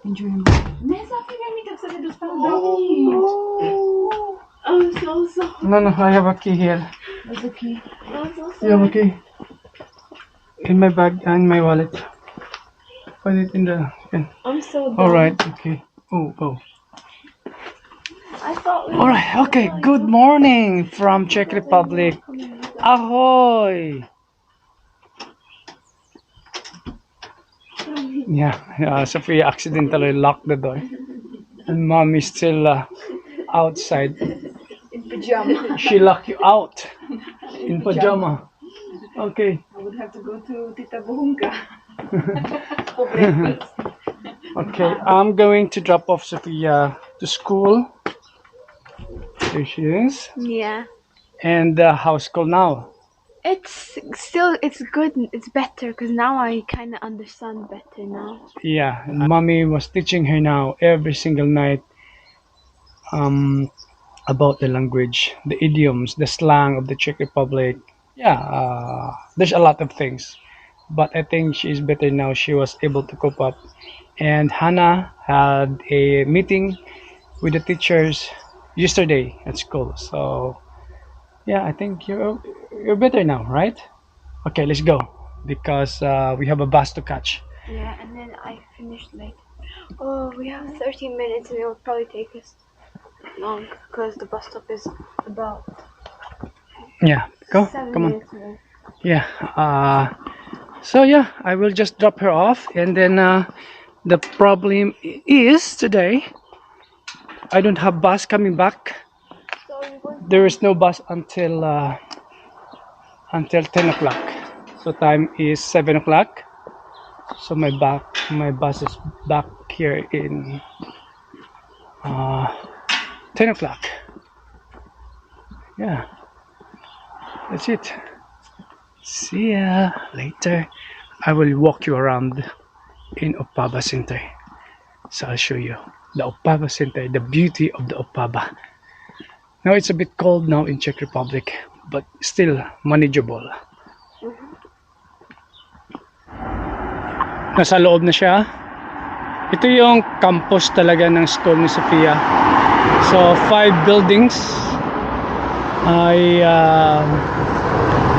Enjoy mo. Nesa, pinamit ako sa dos pang dami. I'm so sorry. No, I have a key here. That's okay. I'm so You have a sorry. key? In my bag and my wallet. Put it in the... Okay. I'm so dumb. Alright, okay. Oh. I thought we Alright, okay. Good morning from Czech Republic. Ahoy! Yeah, Sophia accidentally locked the door. And mom is still outside. in pajama. She locked you out in pajama. Okay. I would have to go to Tita Buhungka. Okay, I'm going to drop off Sophia to school. There she is. Yeah. And how's school now? It's good. It's better because now I kind of understand better now. Yeah, mommy was teaching her now every single night about the language, the idioms, the slang of the Czech Republic. Yeah, there's a lot of things. But I think she is better now. She was able to cope up. And Hannah had a meeting with the teachers yesterday at school. So yeah, I think you're better now, right? Okay, let's go because we have a bus to catch. Yeah, and then I finished late. Oh, we have 13 minutes and it will probably take us long because the bus stop is about Yeah, go, 7 come on. minutes away. Yeah, so yeah, I will just drop her off, and then the problem is today I don't have bus coming back. So we're going There is no bus until 10 o'clock. So time is 7 o'clock. So my bus is back here in 10 o'clock. Yeah, that's it. See ya later. I will walk you around in Opava Center. So I'll show you the Opava Center, the beauty of the Opava. Now it's a bit cold now in Czech Republic, but still manageable. Nasa loob na siya. Ito yung campus talaga ng school ni Sophia. So 5 buildings ay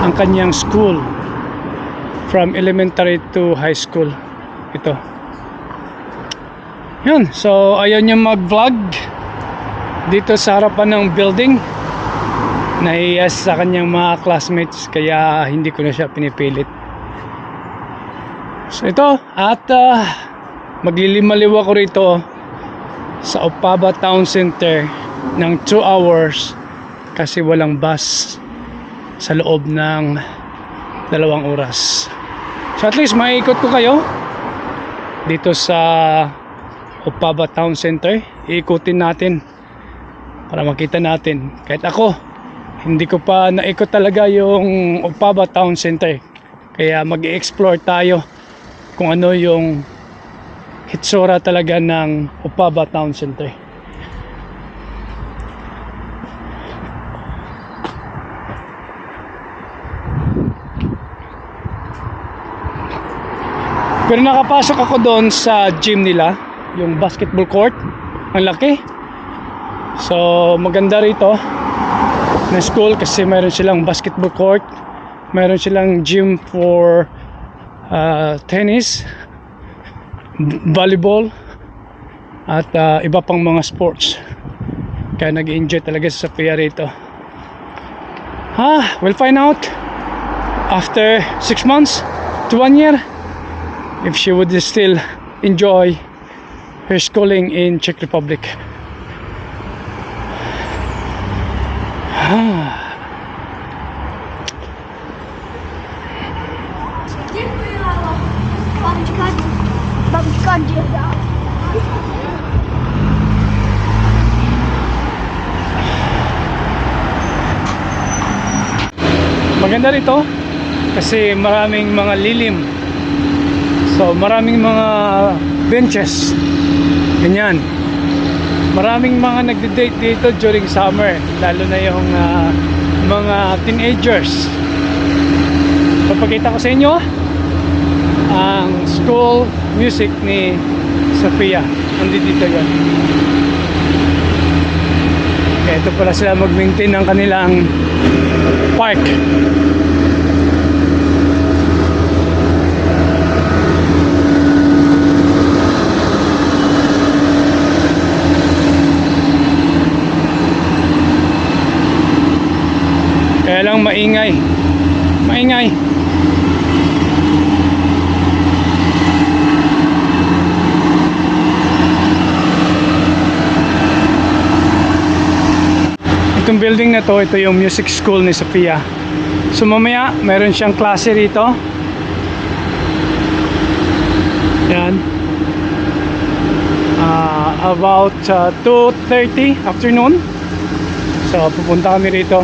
ang kanyang school from elementary to high school. Ito. Yun. So ayaw niya mag-vlog dito sa harapan ng building. Nahiya sa kanyang mga classmates kaya hindi ko na siya pinipilit. So ito at maglilimaliw ako rito sa Opava Town Center ng 2 hours kasi walang bus sa loob ng 2 oras. So at least maiikot ko kayo dito sa Opava Town Center. Iikutin natin para makita natin. Kahit ako, hindi ko pa naikot talaga yung Opava Town Center. Kaya mag-explore tayo kung ano yung hitsura talaga ng Opava Town Center. Pero nakapasok ako doon sa gym nila, yung basketball court, ang laki. So maganda rito na school kasi mayroon silang basketball court, mayroon silang gym for tennis, volleyball at iba pang mga sports. Kaya nag-enjoy talaga sa Sophia rito. We'll find out after 6 months to 1 year if she would still enjoy her schooling in Czech Republic. Maganda rito kasi maraming mga lilim. So maraming mga benches. Ganyan. Maraming mga nagde-date dito during summer, lalo na yung mga teenagers. Papakita ko sa inyo ang school music ni Sofia. Nandito yan. Kaya ito pala sila mag-maintain ng kanilang park. Kaya lang maingay. Maingay. Itong building na to, ito yung music school ni Sofia. So mamaya, meron siyang klase rito. Yan. About 2:30 afternoon. So pupunta kami rito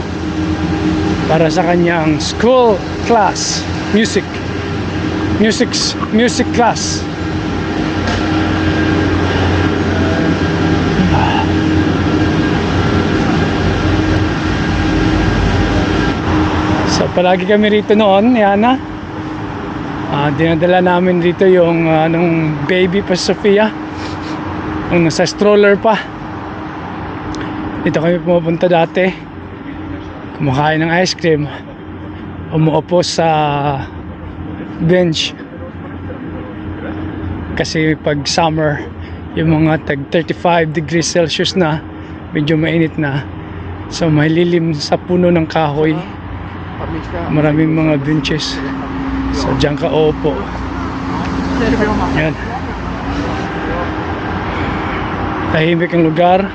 para sa kanyang school class, music class. So palagi kami rito noon, Yana. Dinadala namin rito yung nung baby pa Sofia, nung nasa stroller pa. Dito kami pumupunta dati, kumakain ng ice cream, umuupo sa bench. Kasi pag summer, yung mga tag 35 degrees Celsius na, medyo mainit na. So may lilim sa puno ng kahoy. Maraming mga benches. So dyan ka uupo. Yan. Tahimik ang lugar.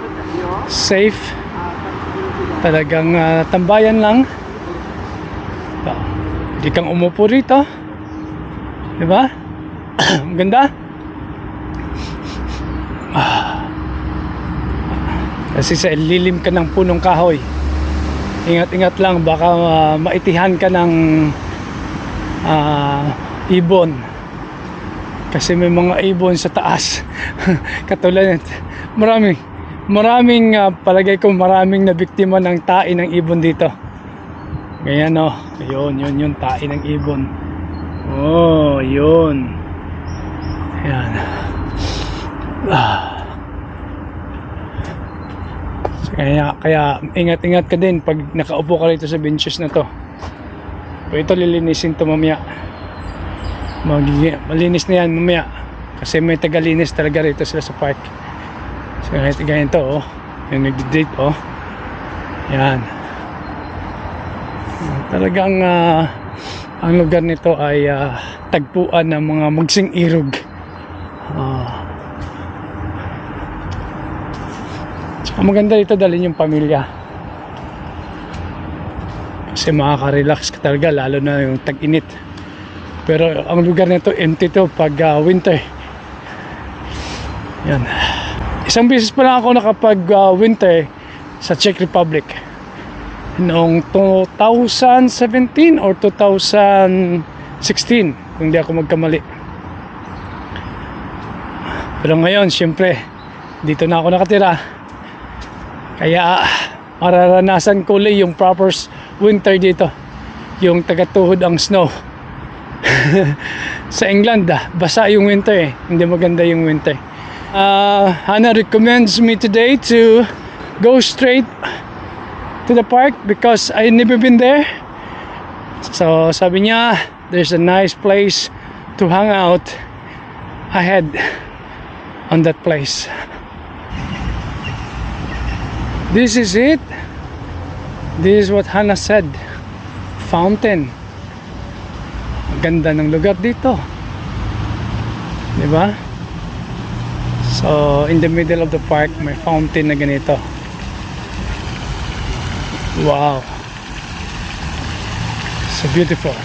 Safe. Talagang tambayan lang. Hindi kang umupo rito. Diba? Ganda. Kasi sa lilim ka ng punong kahoy. Ingat-ingat lang, baka maitihan ka ng ibon. Kasi may mga ibon sa taas. Katulad nito. Maraming palagay ko maraming nabiktima ng tae ng ibon dito. Ganyan o. Yun, tae ng ibon. Oh, yun. Ayan. Kaya ingat-ingat ka din pag nakaupo ka rito sa benches na to. So ito lilinisin to mamaya. Malinis na yan mamaya. Kasi may tagalinis talaga rito sila sa park. So ganyan to oh. Yung nagdi-date oh. Yan. Talagang ang lugar nito ay tagpuan ng mga magsing irog. Ang maganda dito dalhin yung pamilya. Kasi makaka-relax ka talaga lalo na yung tag-init. Pero ang lugar nito empty to pag winter. Yan. Isang beses pa lang ako nakapag winter sa Czech Republic. Noong 2017 or 2016 kung di ako magkamali. Pero ngayon syempre dito na ako nakatira. Kaya mararanasan ko ulit yung proper winter dito. Yung tagatuhod ang snow. Sa England basa yung winter eh. Hindi maganda yung winter. Hannah recommends me today to go straight to the park because I never been there. So sabi niya there's a nice place to hang out ahead on that place. This is it. This is what Hannah said. Fountain. Ang ganda ng lugar dito. Diba? So, in the middle of the park, may fountain na ganito. Wow. So beautiful.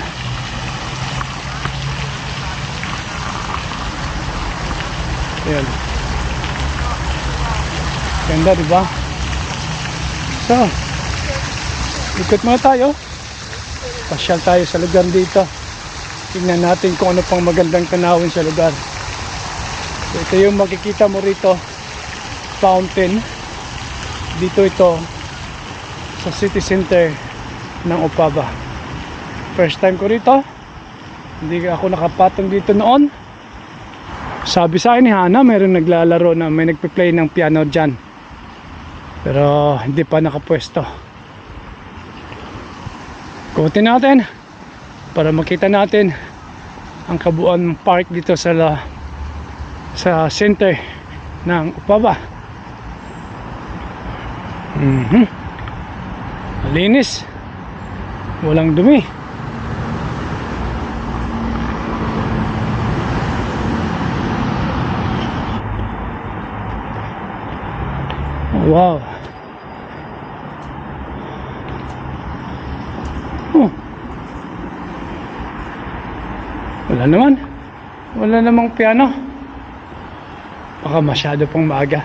Ayan. Ganda, diba? So, ikot muna tayo. Pasyal tayo sa lugar dito. Tingnan natin kung ano pang magandang tanawin sa lugar. So, ito yung makikita mo rito. Fountain. Dito ito sa city center ng Opava. First time ko rito. Hindi ako nakapatong dito noon. Sabi sa akin ni Hana, mayroong naglalaro na may nagpe-play ng piano dyan. Pero hindi pa nakapwesto. Kutin natin para makita natin ang kabuuan ng park dito sa center ng Opava. Malinis. Walang dumi. Wow. Oh. Wala namang piano. Baka masyado pang maaga.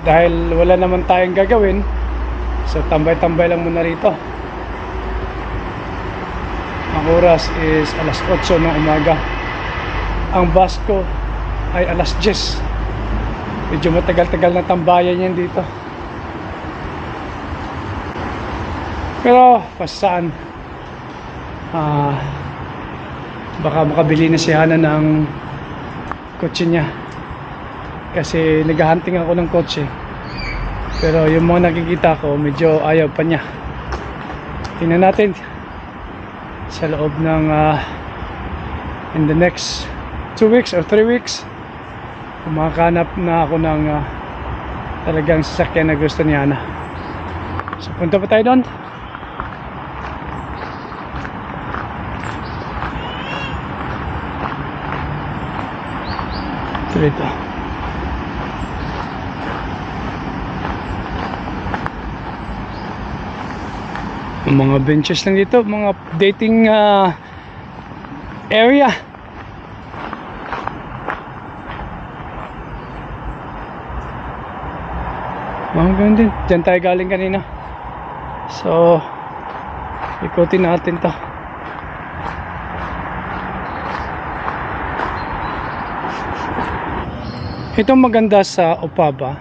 Dahil wala naman tayong gagawin, so tambay-tambay lang muna rito. Ang oras is alas 8 ng umaga. Ang bus ko ay alas 10. Medyo matagal-tagal na tambayan yan dito. Pero pasaan, baka makabili na si Hana ng kotse niya. Kasi naghahunting ako ng kotse. Pero yung mga nakikita ko, medyo ayaw pa niya. Tingnan natin sa loob ng in the next 2 weeks or 3 weeks, makahanap na ako ng talagang sasakyan na gusto ni Hana. So punta pa tayo doon. Ito. Mga benches lang dito, mga dating area. Mga ganun din. Diyan tayo galing kanina. So ikutin natin to. Itong maganda sa Opava,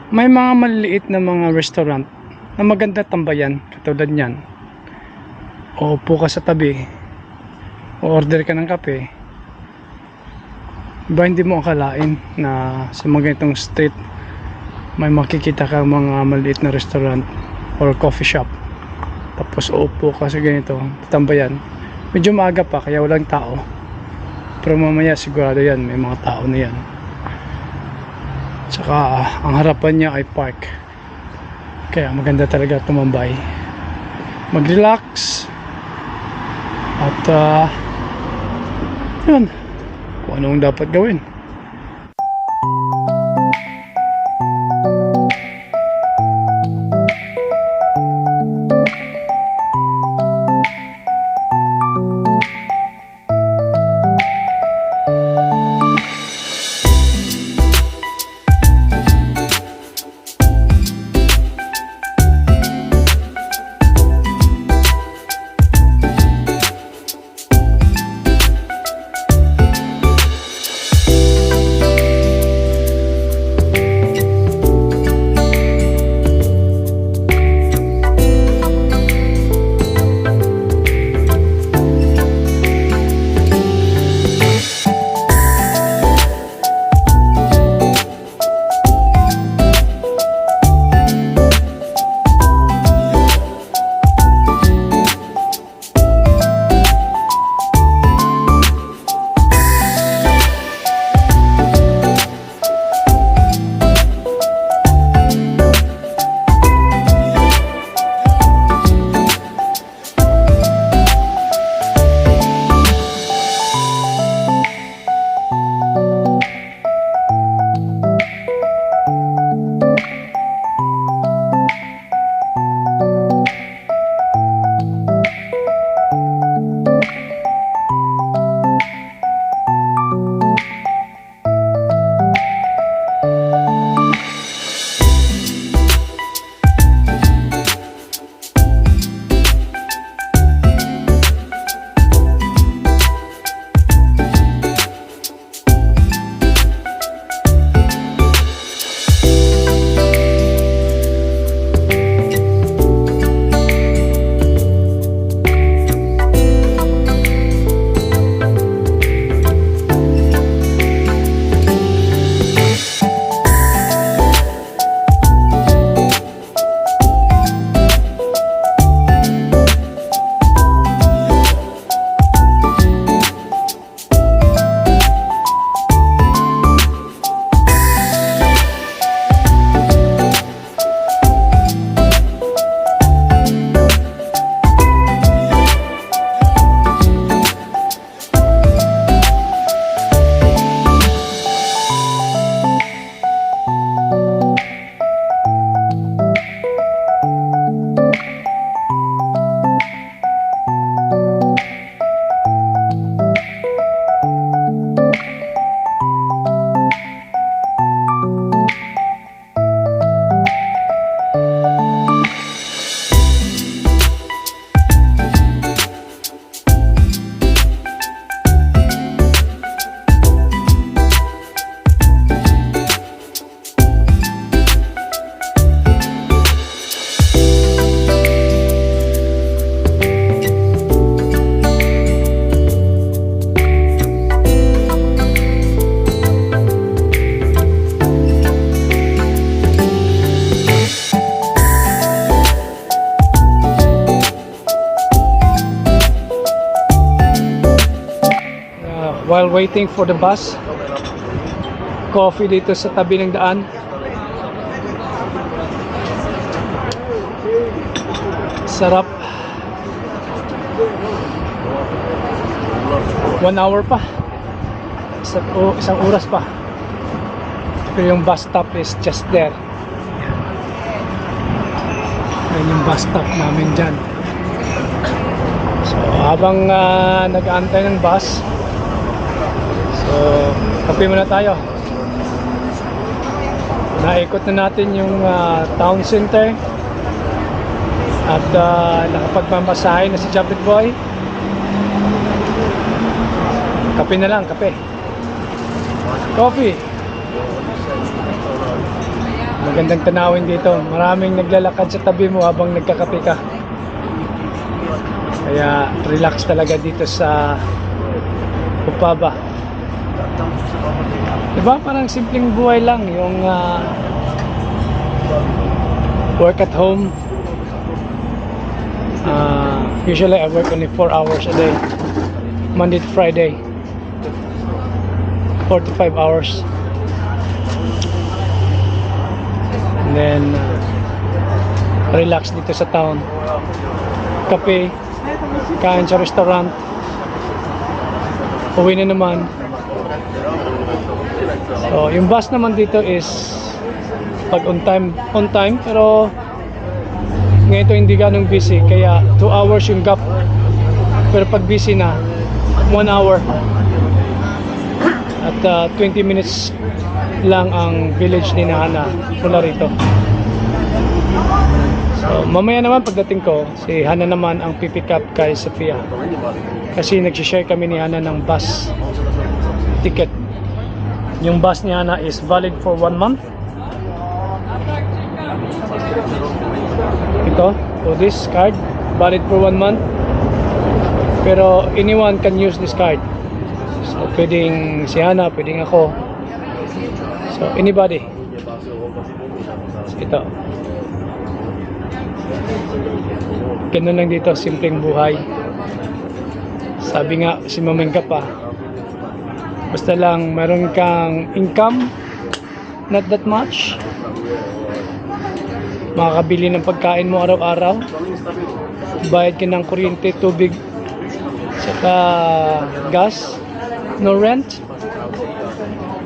may mga maliliit na mga restaurant na maganda tambayan, katulad niyan. O upo ka sa tabi, o order ka ng kape. Ba hindi mo akalain na sa mga ganitong street may makikita kang mga maliliit na restaurant or coffee shop. Tapos upo ka sa ganito, tambayan. Medyo maaga pa kaya walang tao. Pero mamaya sigurado yan, may mga tao na yan. Saka ang harapan niya ay park. Kaya maganda talaga tumambay, mag-relax. At yun, kung anong dapat gawin. waiting for the bus. Coffee dito sa tabi ng daan. Sarap. 1 hour pa. Isang oras pa. Pero yung bus stop is just there. Yan yung bus stop namin dyan. So habang nag-aantay ng bus, so kape muna tayo. Naikot na natin yung town center. At nakapagmamasahe na si Jabit Boy. Kape na lang, kape. Coffee. Magandang tanawin dito. Maraming naglalakad sa tabi mo habang nagkakape ka. Kaya relax talaga dito sa Upaba. Diba? Parang simpleng buhay lang. Yung work at home. Usually I work only 4 hours a day, Monday to Friday, 4 to 5 hours, and then relax dito sa town, kape, kain sa restaurant, uwi na naman. So yung bus naman dito is pag on time, pero ngayon ito hindi ganong busy, kaya 2 hours yung gap. Pero pag busy na, 1 hour. At 20 minutes lang ang village ni Hana mula rito. So mamaya naman pagdating ko, si Hana naman ang pipick up kay Sofia. Kasi nagsishare kami ni Hana ng bus ticket. Yung bus ni Hana is valid for 1 month. Ito, so this card valid for 1 month, pero anyone can use this card. So pwedeng si Hana, pwedeng ako, so anybody. Ito, ganun lang dito, simpleng buhay. Sabi nga si Mamengka pa, basta lang meron kang income, not that much, makakabili ng pagkain mo araw-araw, bayad ka ng kuryente, tubig, saka gas, no rent,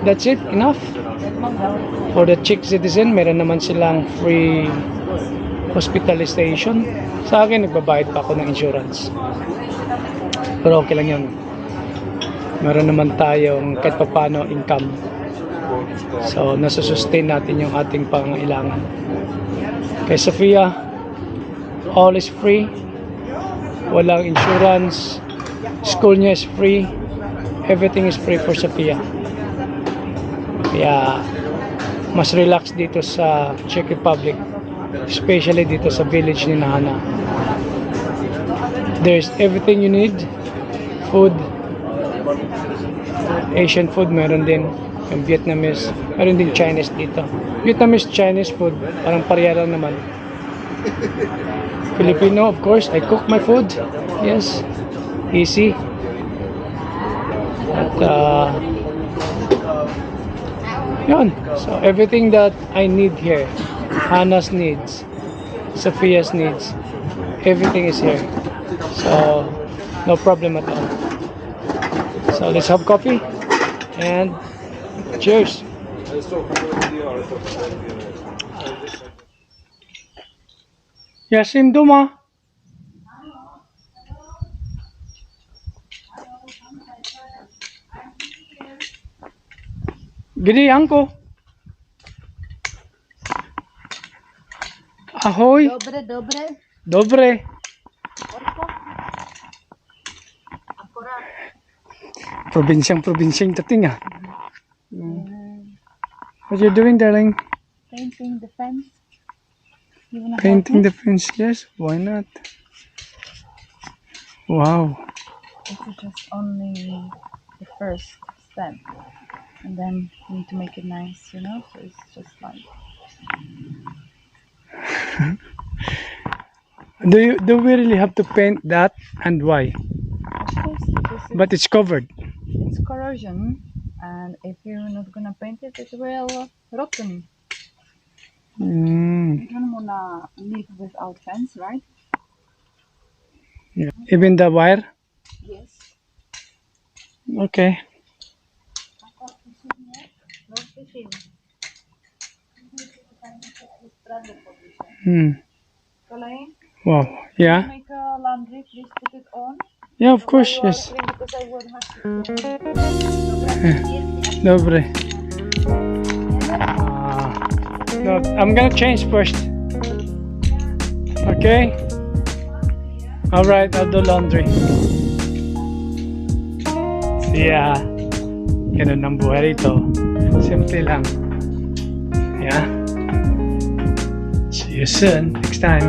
that's it, enough. For the Czech citizen, meron naman silang free hospitalization. Sa akin, nagbabayad pa ako ng insurance, pero okay lang yun. Meron naman tayong kahit papano income, so nasusustain natin yung ating pangangailangan. Kay Sofia, all is free. Walang insurance. School niya is free. Everything is free for Sofia. Kaya mas relax dito sa Czech Republic, especially dito sa village ni Hana. There's everything you need. Food, Asian food meron din. Yung Vietnamese, meron din Chinese dito. Vietnamese, Chinese food, parang pareha lang naman. Filipino, of course, I cook my food. Yes, easy. At yun, so everything that I need here, Hana's needs, Sophia's needs, everything is here. So no problem at all. So let's have coffee and cheers. Yasin Duma. Gini angko. Ahoy. Dobre. Probinsyang dating ah. What you doing, darling? Painting the fence. You wanna Painting the fence, yes. Why not? Wow. This is just only the first step, and then you need to make it nice, you know. So it's just like. Do we really have to paint that, and why? Of course, But it's covered. it's corrosion, and if you're not gonna paint it, it will rotten. Mm. You don't wanna live without fence, right? Yeah. Even the wire? Yes. Okay. No fishing. Hmm. Colleen, Wow. Yeah. make a laundry, please put it on. Yeah, of course, yes. Because I will have to. Dobre. No, I'm gonna change first. Okay? Alright, I'll do laundry. See ya. Ganun ang buhay rito. Simple lang. Yeah. See you soon. Next time.